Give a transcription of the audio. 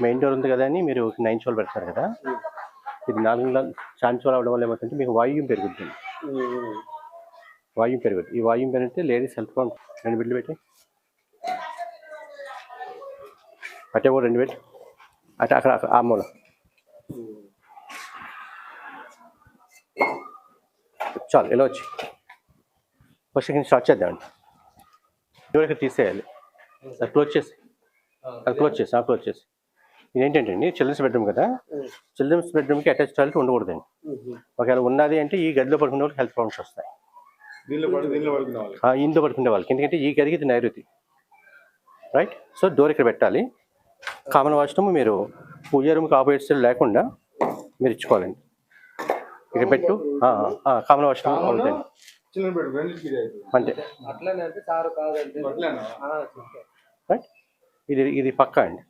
Main door ఉంది కదా అని మీరు 9 చోలు పెడతారు కదా, ఇది 4 చాన్ చోలు అవడం వల్ల ఏమవుతుందంటే మీకు వాయువు పెరుగుతుంది. వాయువు పెరుగుతుంది. ఈ వాయువు పెరిగితే లేడీస్ హెల్త్ బాగుంటుంది. 2 బిడ్లు పెట్టి అటే కూడా 2 పెట్టి అటే అక్కడ ఆ మూల చాలు. ఎలా వచ్చి ఫస్ట్ స్టార్ట్ చేద్దామండి. డోర్ ఇక్కడ తీసేయాలి. అది క్లోజ్ చేసి క్లోజ్ చేసి ఇదేంటంటే అండి చిల్డ్రన్స్ బెడ్రూమ్ కదా, చిల్డ్రన్స్ బెడ్రూమ్కి అటాచ్ టాయిలెట్ ఉండకూడదండి. ఒకవేళ ఉన్నది అంటే ఈ గదిలో పడుకునే వాళ్ళకి హెల్త్ ప్రాబ్లమ్స్ వస్తాయి. ఇంట్లో పడుకునే వాళ్ళకి, ఎందుకంటే ఈ గదికి ఇది నైరుతి, రైట్. సో డోర్ ఇక్కడ పెట్టాలి. కామన్ వాష్రూమ్ మీరు పూజ రూమ్కి ఆపోజిట్ సైడ్ లేకుండా మీరు ఇచ్చుకోవాలండి. ఇక్కడ పెట్టు కామన్ వాష్రూమ్ అవుతుంది అంటే రైట్. ఇది పక్కా అండి.